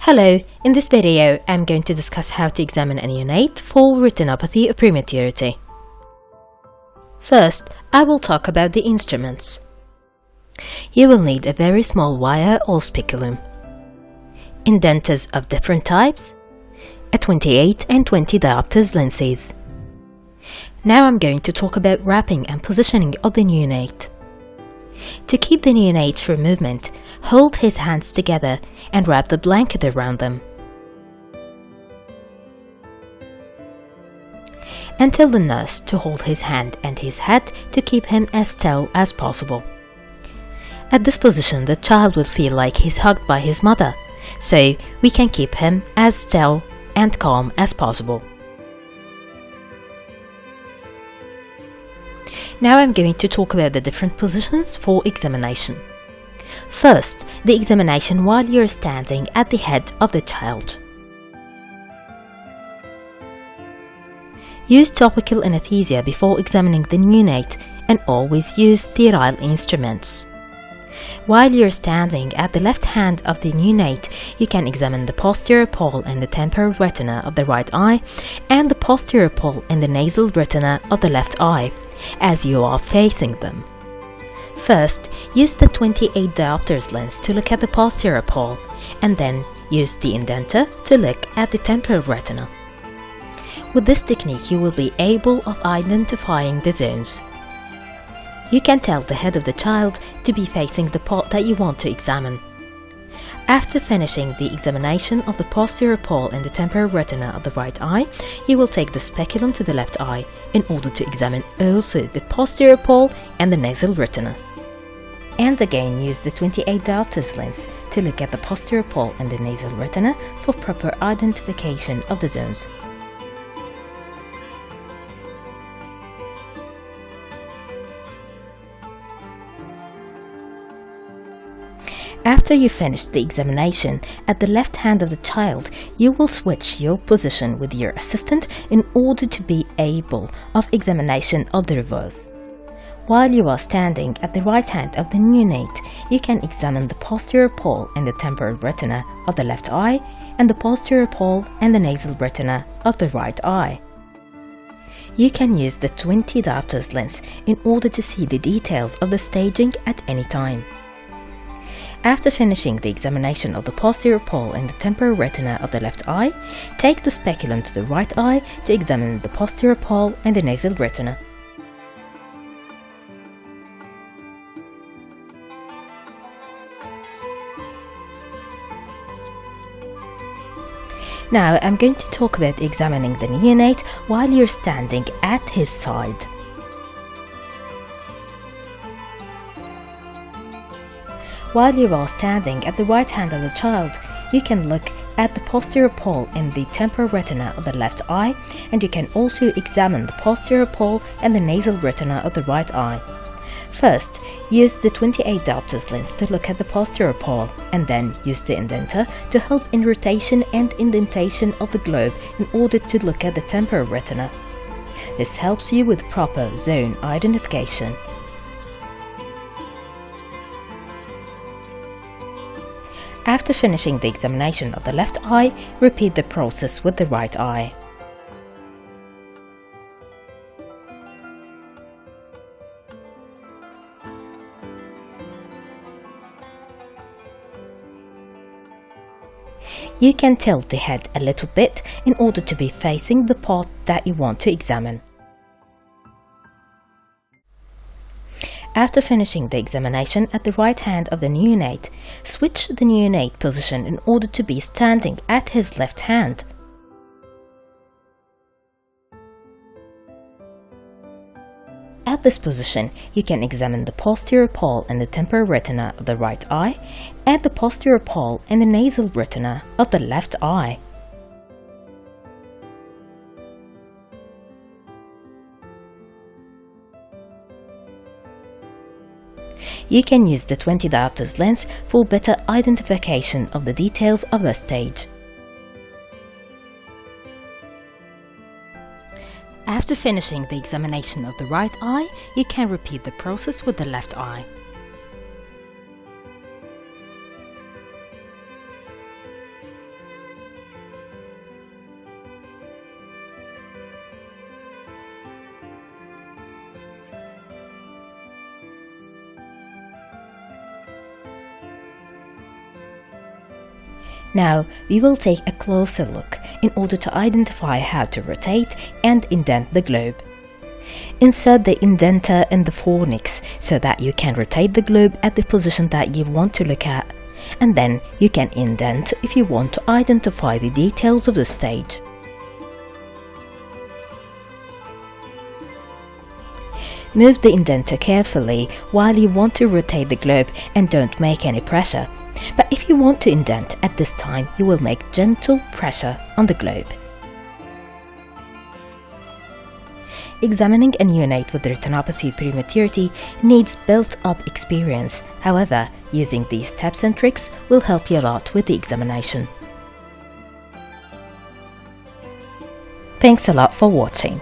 Hello, in this video I'm going to discuss how to examine a neonate for retinopathy of prematurity. First, I will talk about the instruments. You will need a very small wire or speculum, indenters of different types, a 28 and 20 diopters lenses. Now I'm going to talk about wrapping and positioning of the neonate. To keep the neonate from movement, hold his hands together and wrap the blanket around them. And tell the nurse to hold his hand and his head to keep him as still as possible. At this position, the child will feel like he's hugged by his mother, so we can keep him as still and calm as possible. Now I'm going to talk about the different positions for examination. First, the examination while you're standing at the head of the child. Use topical anesthesia before examining the neonate and always use sterile instruments. While you're standing at the left hand of the neonate, you can examine the posterior pole and the temporal retina of the right eye and the posterior pole and the nasal retina of the left eye, as you are facing them. First, use the 28 diopters lens to look at the posterior pole, and then use the indenter to look at the temporal retina. With this technique, you will be able of identifying the zones. You can tell the head of the child to be facing the part that you want to examine. After finishing the examination of the posterior pole and the temporal retina of the right eye, you will take the speculum to the left eye in order to examine also the posterior pole and the nasal retina. And again use the 28 diopters lens to look at the posterior pole and the nasal retina for proper identification of the zones. After you finish the examination at the left hand of the child, you will switch your position with your assistant in order to be able of examination of the reverse. While you are standing at the right hand of the neonate, you can examine the posterior pole and the temporal retina of the left eye and the posterior pole and the nasal retina of the right eye. You can use the 20 diopters lens in order to see the details of the staging at any time. After finishing the examination of the posterior pole and the temporal retina of the left eye, take the speculum to the right eye to examine the posterior pole and the nasal retina. Now I'm going to talk about examining the neonate while you're standing at his side. While you are standing at the right hand of the child, you can look at the posterior pole and the temporal retina of the left eye, and you can also examine the posterior pole and the nasal retina of the right eye. First, use the 28 diopters lens to look at the posterior pole, and then use the indenter to help in rotation and indentation of the globe in order to look at the temporal retina. This helps you with proper zone identification. After finishing the examination of the left eye, repeat the process with the right eye. You can tilt the head a little bit in order to be facing the part that you want to examine. After finishing the examination at the right hand of the neonate, switch the neonate position in order to be standing at his left hand. At this position, you can examine the posterior pole and the temporal retina of the right eye and the posterior pole and the nasal retina of the left eye. You can use the 20 diopters lens for better identification of the details of the stage. After finishing the examination of the right eye, you can repeat the process with the left eye. Now we will take a closer look in order to identify how to rotate and indent the globe. Insert the indenter in the fornix so that you can rotate the globe at the position that you want to look at, and then you can indent if you want to identify the details of the stage. Move the indenter carefully while you want to rotate the globe and don't make any pressure. But if you want to indent at this time, you will make gentle pressure on the globe. Examining a neonate with retinopathy prematurity needs built-up experience. However, using these tips and tricks will help you a lot with the examination. Thanks a lot for watching.